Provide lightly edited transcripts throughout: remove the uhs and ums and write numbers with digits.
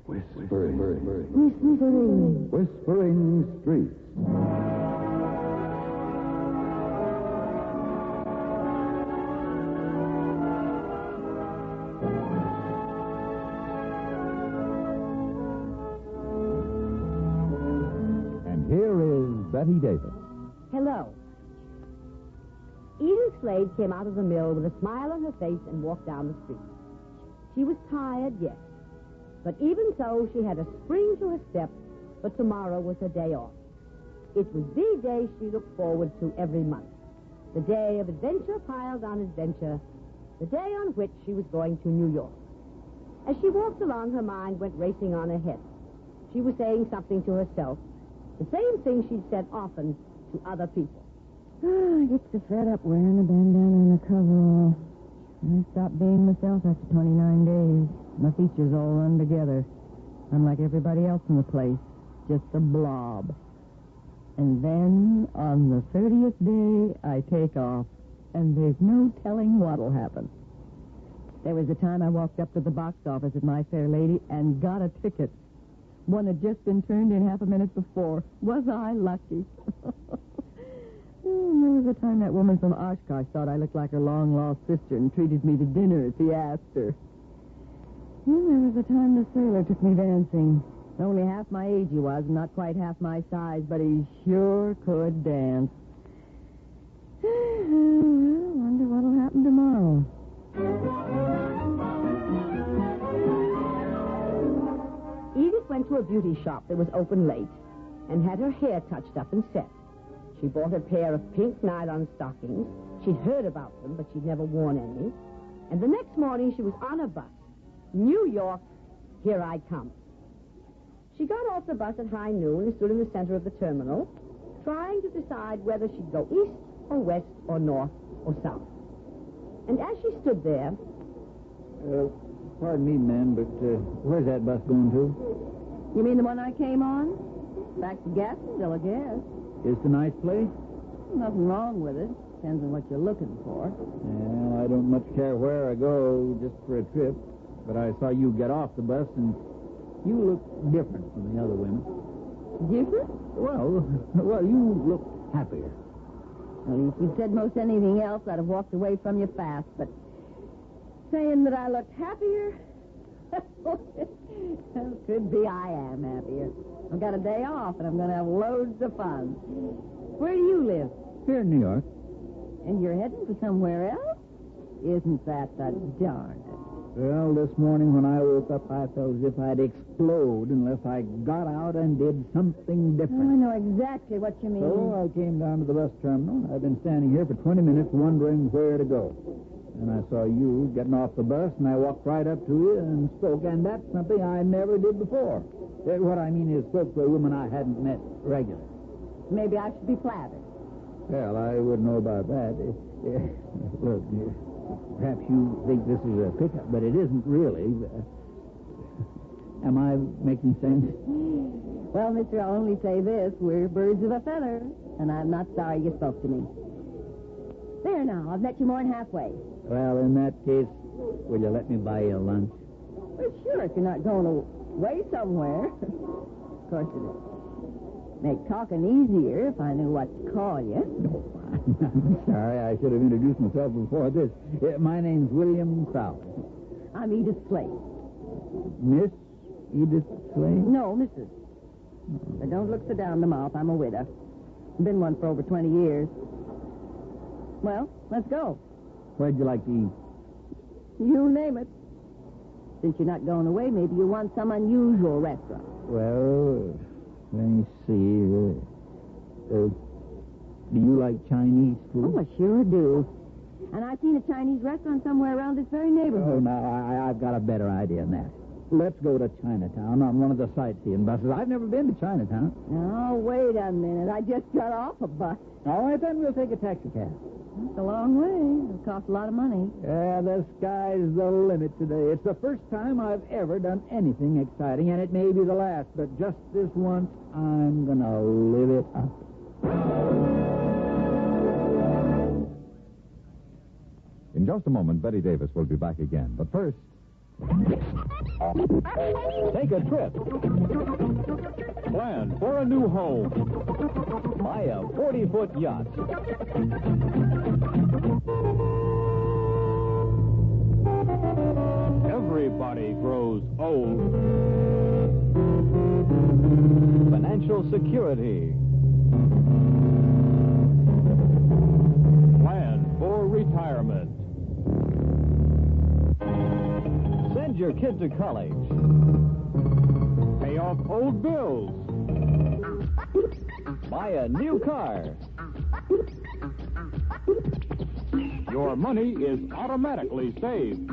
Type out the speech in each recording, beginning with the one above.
Whispering. Whispering Streets. And here is Betty Davis. Hello. Edith Slade came out of the mill with a smile on her face and walked down the street. She was tired, yes. But even so, she had a spring to her step, for tomorrow was her day off. It was the day she looked forward to every month. The day of adventure piled on adventure. The day on which she was going to New York. As she walked along, her mind went racing on ahead. She was saying something to herself. The same thing she'd said often to other people. I get so fed up wearing a bandana and a coverall. I stopped being myself after 29 days. My features all run together. I'm like everybody else in the place, just a blob. And then, on the 30th day, I take off, and there's no telling what'll happen. There was a time I walked up to the box office at My Fair Lady and got a ticket. One had just been turned in half a minute before. Was I lucky? There was a time that woman from Oshkosh thought I looked like her long-lost sister and treated me to dinner if he asked her. And there was a time the sailor took me dancing. Only half my age he was, not quite half my size, but he sure could dance. Well, wonder what'll happen tomorrow. Edith went to a beauty shop that was open late and had her hair touched up and set. She bought a pair of pink nylon stockings. She'd heard about them, but she'd never worn any. And the next morning, she was on a bus. New York, here I come. She got off the bus at high noon and stood in the center of the terminal, trying to decide whether she'd go east or west or north or south. And as she stood there... Pardon me, ma'am, but where's that bus going to? You mean the one I came on? Back to Gadsdenville, I guess. Is it a nice place? Nothing wrong with it. Depends on what you're looking for. Well, I don't much care where I go, just for a trip. But I saw you get off the bus, and you look different from the other women. Different? Well, you look happier. Well, if you'd said most anything else, I'd have walked away from you fast. But saying that I looked happier? Could be I am happier. I've got a day off, and I'm going to have loads of fun. Where do you live? Here in New York. And you're heading for somewhere else? Isn't that the darnest? Well, this morning when I woke up, I felt as if I'd explode unless I got out and did something different. Oh, I know exactly what you mean. So I came down to the bus terminal. I've been standing here for 20 minutes wondering where to go. And I saw you getting off the bus, and I walked right up to you and spoke. And that's something I never did before. What I mean is spoke to a woman I hadn't met regularly. Maybe I should be flattered. Well, I wouldn't know about that. Look, perhaps you think this is a pickup, but it isn't really. Am I making sense? Well, mister, I'll only say this. We're birds of a feather, and I'm not sorry you spoke to me. There now, I've met you more than halfway. Well, in that case, will you let me buy you a lunch? Well, sure, if you're not going away somewhere. Of course, it'd make talking easier if I knew what to call you. No, I'm sorry. I should have introduced myself before this. My name's William Crowley. I'm Edith Slade. Miss Edith Slade? No, Mrs. But don't look so down the mouth. I'm a widow. Been one for over 20 years. Well, let's go. Where'd you like to eat? You name it. Since you're not going away, maybe you want some unusual restaurant. Well, let me see. Do you like Chinese food? Oh, I sure do. And I've seen a Chinese restaurant somewhere around this very neighborhood. Oh, now, I've got a better idea than that. Let's go to Chinatown on one of the sightseeing buses. I've never been to Chinatown. Now, wait a minute. I just got off a bus. All right, then we'll take a taxi cab. It's a long way. It'll cost a lot of money. Yeah, the sky's the limit today. It's the first time I've ever done anything exciting, and it may be the last, but just this once, I'm going to live it up. In just a moment, Betty Davis will be back again. But first... Take a trip. Plan for a new home. Buy a 40-foot yacht. Everybody grows old. Financial security. Plan for retirement. Send your kid to college. Pay off old bills. Buy a new car. Your money is automatically saved.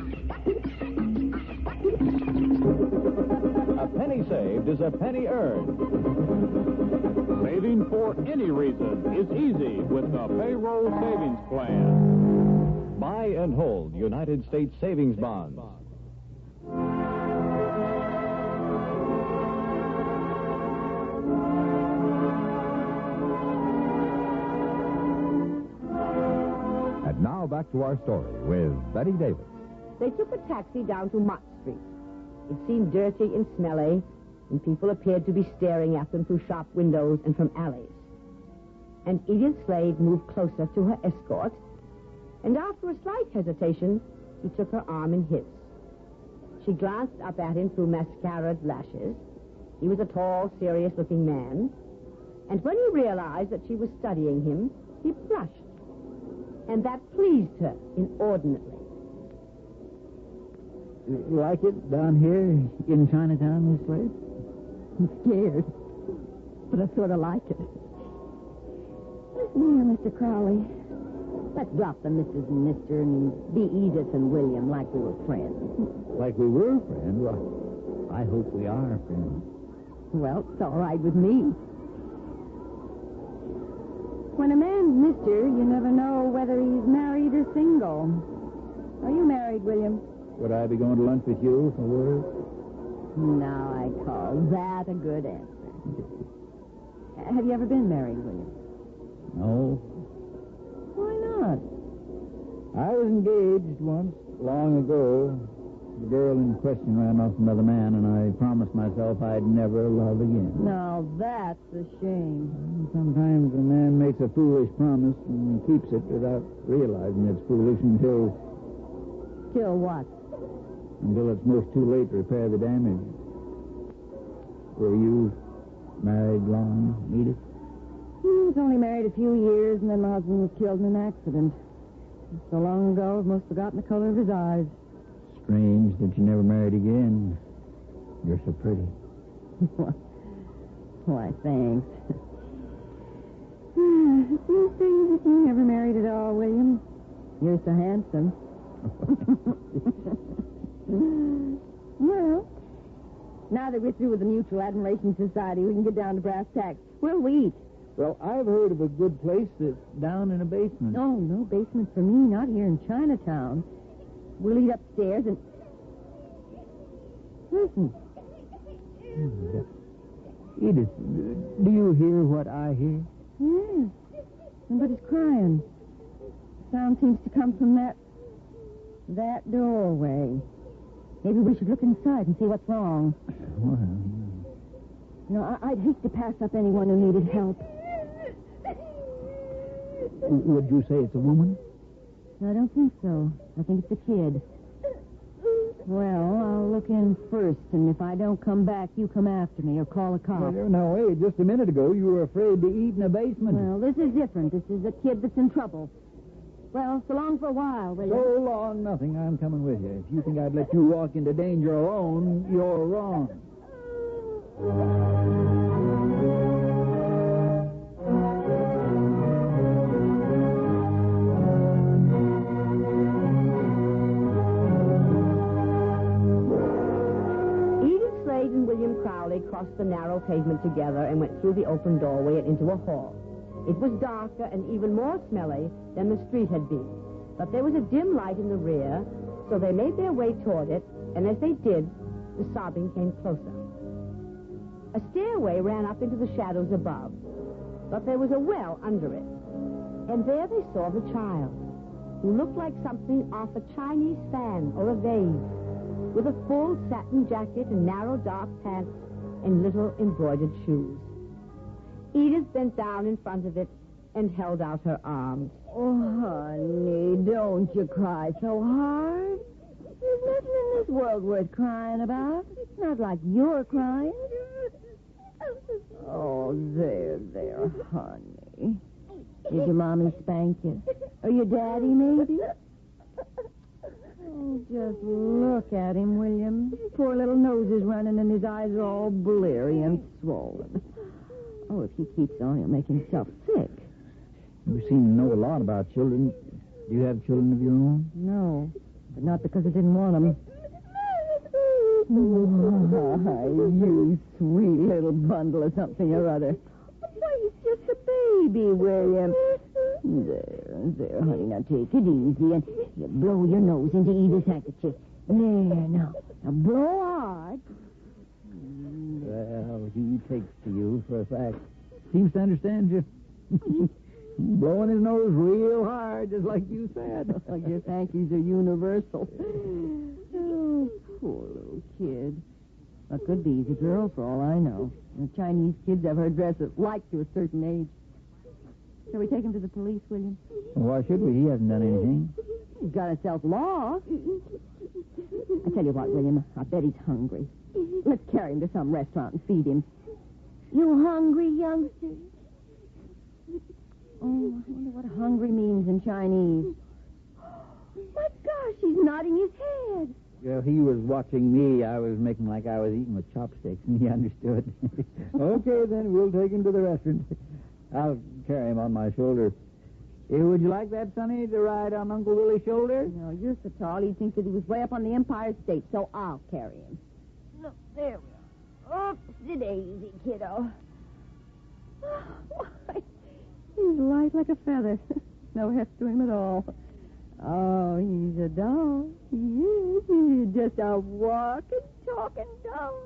A penny saved is a penny earned. Saving for any reason is easy with the payroll savings plan. Buy and hold United States savings bonds. And now back to our story with Betty Davis. They took a taxi down to Mott Street. It seemed dirty and smelly, and people appeared to be staring at them through shop windows and from alleys. And Edith Slade moved closer to her escort, and after a slight hesitation, he took her arm in his. She glanced up at him through mascaraed lashes. He was a tall, serious-looking man, and when he realized that she was studying him, he blushed, and that pleased her inordinately. Like it down here in Chinatown, Miss Slade? I'm scared, but I sort of like it. Listen here, Mr. Crowley. Let's drop the Mrs. and Mr. and be Edith and William like we were friends. Like we were friends? Well, I hope we are friends. Well, it's all right with me. When a man's Mr., you never know whether he's married or single. Are you married, William? Would I be going to lunch with you for work? Now I call that a good answer. Have you ever been married, William? No. Why not? I was engaged once, long ago. The girl in question ran off with another man, and I promised myself I'd never love again. Now that's a shame. Sometimes a man makes a foolish promise and keeps it without realizing it's foolish until Till what? it's most too late to repair the damage. Were you married long, Edith? I was only married a few years, and then my husband was killed in an accident. So long ago, I've most forgotten the color of his eyes. Strange that you never married again. You're so pretty. Why, thanks. It seems strange that you never married at all, William. You're so handsome. Well, now that we're through with the Mutual Admiration Society, we can get down to brass tacks. Where'll we eat? Well, I've heard of a good place that's down in a basement. Oh, no basement for me, not here in Chinatown. We'll eat upstairs and... Listen. Edith, do you hear what I hear? Yes. Somebody's crying. The sound seems to come from that doorway. Maybe we should look inside and see what's wrong. Well, I'd hate to pass up anyone who needed help. would you say it's a woman? I don't think so. I think it's a kid. Well, I'll look in first, and if I don't come back, you come after me or call a cop. Well, now, wait, just a minute ago, you were afraid to eat in a basement. Well, this is different. This is a kid that's in trouble. Well, so long for a while, will you? So long, nothing. I'm coming with you. If you think I'd let you walk into danger alone, you're wrong. Edith Slade and William Crowley crossed the narrow pavement together and went through the open doorway and into a hall. It was darker and even more smelly than the street had been. But there was a dim light in the rear, so they made their way toward it, and as they did, the sobbing came closer. A stairway ran up into the shadows above, but there was a well under it. And there they saw the child, who looked like something off a Chinese fan or a vase. with a full satin jacket and narrow dark pants and little embroidered shoes. Edith bent down in front of it and held out her arms. Oh, honey, don't you cry so hard. There's nothing in this world worth crying about. It's not like you're crying. Oh, there, honey. Did your mommy spank you? Or your daddy, maybe? Oh, just look at him, William. His poor little nose is running and his eyes are all bleary and swollen. Oh, if he keeps on, he'll make himself sick. You seem to know a lot about children. Do you have children of your own? No, but not because I didn't want them. You sweet little bundle of something or other. Why, he's just a baby, William. There, honey, now take it easy and you blow your nose into Edith's handkerchief. There, now blow hard. Well, he takes to you for a fact. Seems to understand you. Blowing his nose real hard, just like you said. I guess hankies are universal. Oh, poor little kid. That could be he's a girl for all I know. The Chinese kids have her dress like to a certain age. Shall we take him to the police, William? Why should we? He hasn't done anything. He's got himself lost. I tell you what, William, I bet he's hungry. Let's carry him to some restaurant and feed him. You hungry, youngster? Oh, I wonder what hungry means in Chinese. My gosh, he's nodding his head. Well, he was watching me. I was making like I was eating with chopsticks, and he understood. Okay, then, we'll take him to the restaurant. I'll carry him on my shoulder. Would you like that, Sonny, to ride on Uncle Willie's shoulder? No, you're so tall, he'd think that he was way up on the Empire State, so I'll carry him. Look, there we are. Oopsie-daisy, kiddo. Why, he's light like a feather. No heft to him at all. Oh, he's a doll. He is. He's just a walking, talking doll.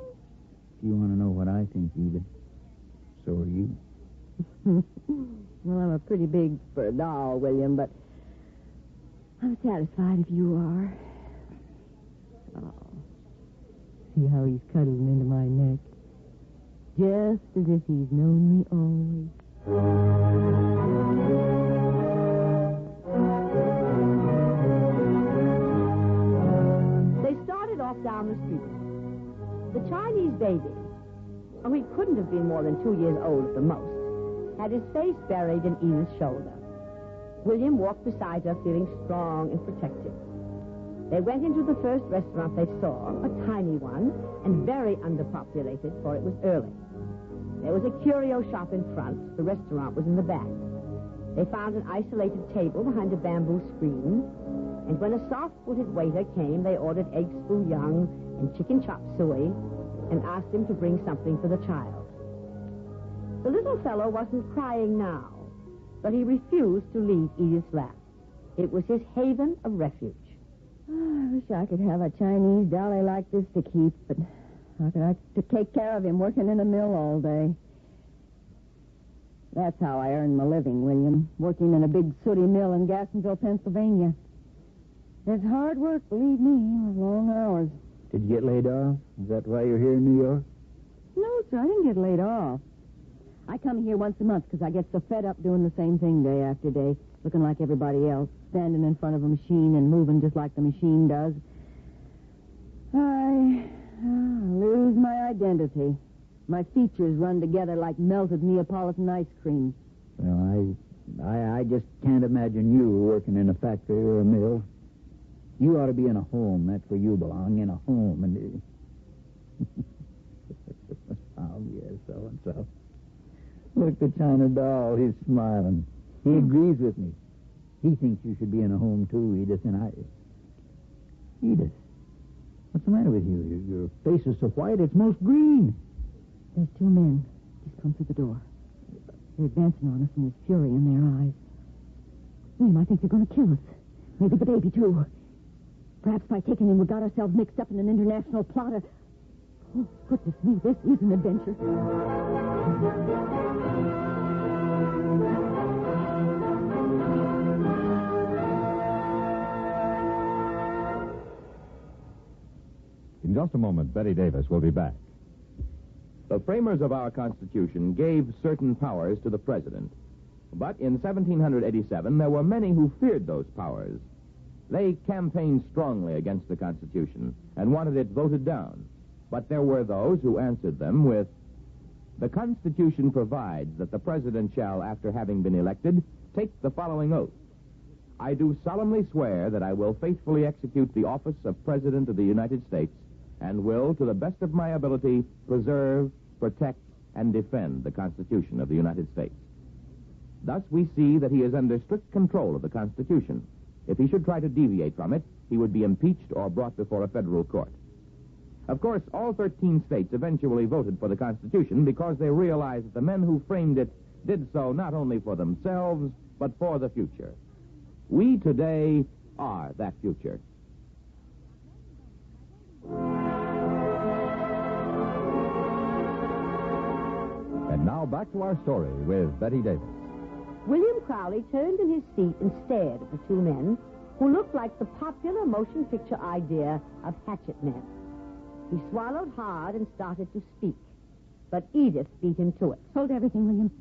If you want to know what I think, Edith, so are you. Well, I'm a pretty big for a doll, William, but I'm satisfied if you are. Oh, see how he's cuddling into my neck. Just as if he's known me always. They started off down the street. The Chinese baby, he couldn't have been more than 2 years old at the most, had his face buried in Edith's shoulder. William walked beside her, feeling strong and protected. They went into the first restaurant they saw, a tiny one, and very underpopulated, for it was early. There was a curio shop in front. The restaurant was in the back. They found an isolated table behind a bamboo screen, and when a soft-footed waiter came, they ordered eggs bouillon and chicken chop suey and asked him to bring something for the child. The little fellow wasn't crying now, but he refused to leave Edith's lap. It was his haven of refuge. Oh, I wish I could have a Chinese dolly like this to keep, but how could I to take care of him working in a mill all day? That's how I earn my living, William, working in a big sooty mill in Gassonville, Pennsylvania. It's hard work, believe me, long hours. Did you get laid off? Is that why you're here in New York? No, sir, I didn't get laid off. I come here once a month because I get so fed up doing the same thing day after day, looking like everybody else, standing in front of a machine and moving just like the machine does. I lose my identity. My features run together like melted Neapolitan ice cream. Well, I just can't imagine you working in a factory or a mill. You ought to be in a home. That's where you belong, in a home. And oh, yes, so-and-so. Look, the China doll, he's smiling. He agrees with me. He thinks you should be in a home, too, Edith, and I... Edith, what's the matter with you? Your face is so white, it's most green. There's two men just come through the door. They're advancing on us, and there's fury in their eyes. William, I think they're going to kill us. Maybe the baby, too. Perhaps by taking him, we got ourselves mixed up in an international plot. Oh, goodness me, this is an adventure. In just a moment, Betty Davis will be back. The framers of our Constitution gave certain powers to the president. But in 1787, there were many who feared those powers. They campaigned strongly against the Constitution and wanted it voted down. But there were those who answered them with, "The Constitution provides that the president shall, after having been elected, take the following oath. I do solemnly swear that I will faithfully execute the office of President of the United States and will, to the best of my ability, preserve, protect, and defend the Constitution of the United States." Thus, we see that he is under strict control of the Constitution. If he should try to deviate from it, he would be impeached or brought before a federal court. Of course, all 13 states eventually voted for the Constitution because they realized that the men who framed it did so not only for themselves, but for the future. We today are that future. And now back to our story with Betty Davis. William Crowley turned in his seat and stared at the two men who looked like the popular motion picture idea of hatchet men. He swallowed hard and started to speak, but Edith beat him to it. Hold everything, William.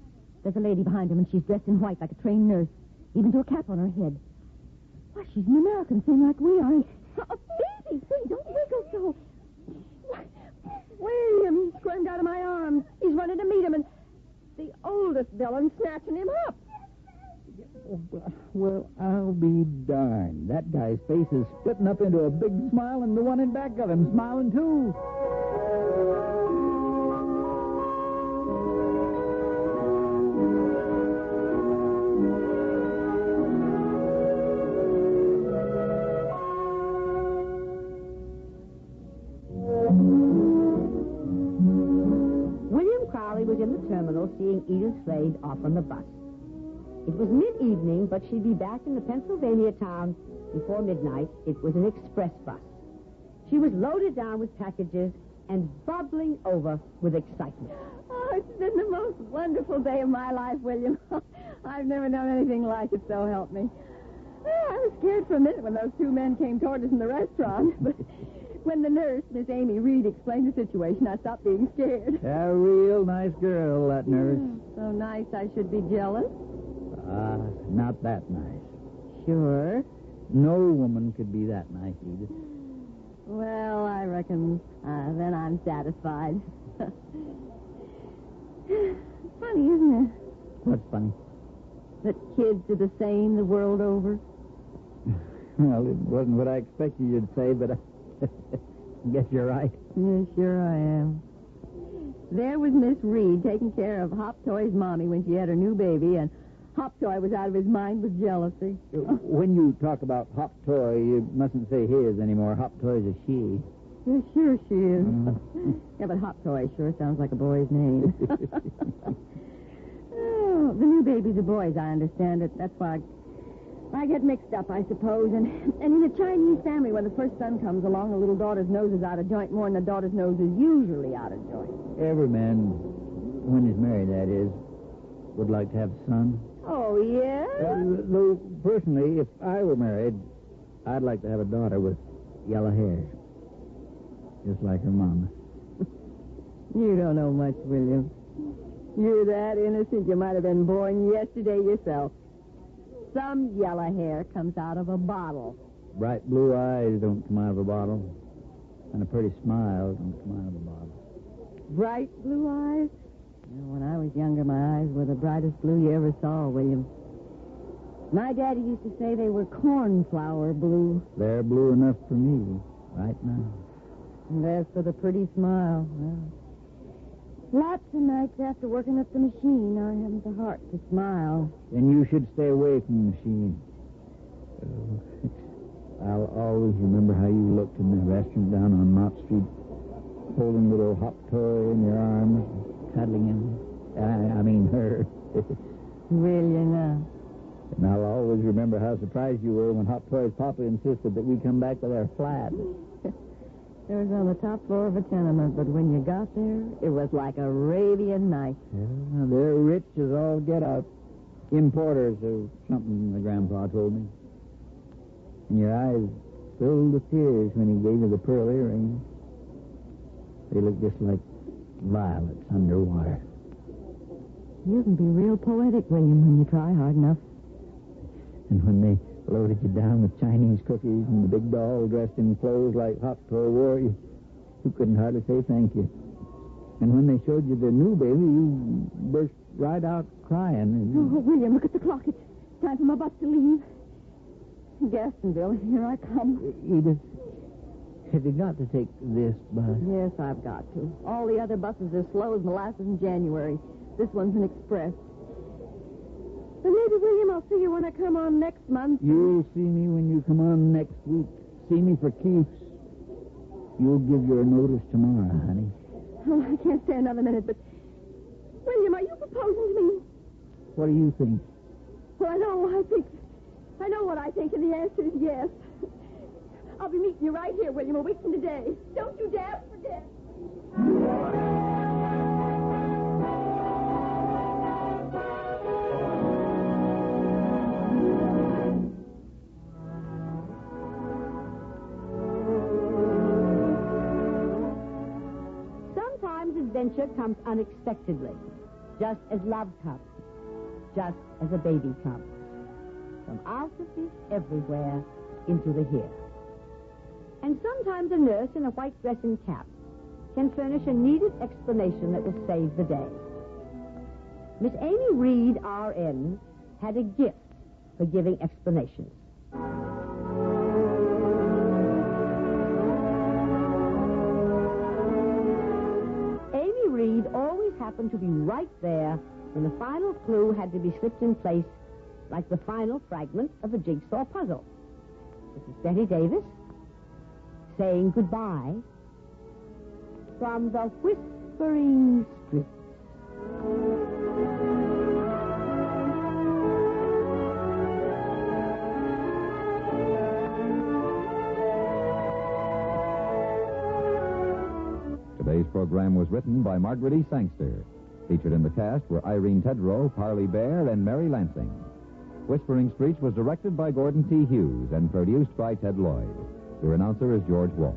There's a lady behind him, and she's dressed in white like a trained nurse, even to a cap on her head. Why, she's an American, same like we are. Oh, easy, don't wiggle so. William, he squirmed out of my arms. He's running to meet him, and the oldest villain snatching him up. Well, I'll be darned. That guy's face is splitting up into a big smile, and the one in back of him smiling, too. William Crowley was in the terminal seeing Edith Slade off on the bus. It was mid-evening, but she'd be back in the Pennsylvania town before midnight. It was an express bus. She was loaded down with packages and bubbling over with excitement. Oh, it's been the most wonderful day of my life, William. I've never known anything like it, so help me. I was scared for a minute when those two men came toward us in the restaurant, but when the nurse, Miss Amy Reed, explained the situation, I stopped being scared. A real nice girl, that nurse. So nice I should be jealous? Not that nice. Sure. No woman could be that nice, Edith. Well, I reckon then I'm satisfied. Funny, isn't it? What's funny? That kids are the same the world over. Well, it wasn't what I expected you'd say, but I guess you're right. Yeah, sure I am. There was Miss Reed taking care of Hop Toy's mommy when she had her new baby, and Hop Toy was out of his mind with jealousy. When you talk about Hop Toy, you mustn't say his anymore. Hop Toy's a she. Yeah, sure she is. Yeah, but Hop Toy sure sounds like a boy's name. Oh, the new baby's a boy's, I understand it. That's why I get mixed up, I suppose. And in a Chinese family, when the first son comes along, the little daughter's nose is out of joint more than the daughter's nose is usually out of joint. Every man, when he's married, that is, would like to have a son. Oh, yeah? Though, personally, if I were married, I'd like to have a daughter with yellow hair. Just like her mama. You don't know much, William. You're that innocent you might have been born yesterday yourself. Some yellow hair comes out of a bottle. Bright blue eyes don't come out of a bottle. And a pretty smile don't come out of a bottle. Bright blue eyes? When I was younger, my eyes were the brightest blue you ever saw, William. My daddy used to say they were cornflower blue. They're blue enough for me right now. And as for the pretty smile, well, lots of nights after working up the machine, I haven't the heart to smile. Then you should stay away from the machine. I'll always remember how you looked in the restaurant down on Mott Street, holding little Hop Toy in your arms, cuddling him. I mean her. Will you now? And I'll always remember how surprised you were when Hop Toy's papa insisted that we come back with our flat. It was on the top floor of a tenement, but when you got there, it was like Arabian Nights. Yeah, they're rich as all get out. Importers or something, the grandpa told me. And your eyes filled with tears when he gave you the pearl earring. They look just like violets underwater. You can be real poetic, William, when you try hard enough. And when they loaded you down with Chinese cookies and the big doll dressed in clothes like Hoptoe wore, you couldn't hardly say thank you. And when they showed you the new baby, you burst right out crying. Oh, William, look at the clock. It's time for my bus to leave. Gastonville, here I come. Edith, have you got to take this bus? Yes, I've got to. All the other buses are slow as molasses in January. This one's an express. But maybe, William, I'll see you when I come on next month. You'll see me when you come on next week. See me for keeps. You'll give your notice tomorrow, honey. Oh, I can't stay another minute, but... William, are you proposing to me? What do you think? Well, I know what I think, and the answer is yes. I'll be meeting you right here, William, a week from today. Don't you dare forget. Sometimes adventure comes unexpectedly, just as love comes, just as a baby comes. From out of the everywhere into the here. And sometimes a nurse in a white dressing cap can furnish a needed explanation that will save the day. Miss Amy Reed, R.N., had a gift for giving explanations. Amy Reed always happened to be right there when the final clue had to be slipped in place like the final fragment of a jigsaw puzzle. This is Betty Davis saying goodbye from the Whispering Street. Today's program was written by Margaret E. Sangster. Featured in the cast were Irene Tedrow, Parley Bear, and Mary Lansing. Whispering Streets was directed by Gordon T. Hughes and produced by Ted Lloyd. Your announcer is George Walsh.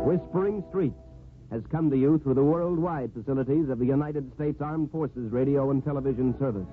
Whispering Streets has come to you through the worldwide facilities of the United States Armed Forces Radio and Television Service.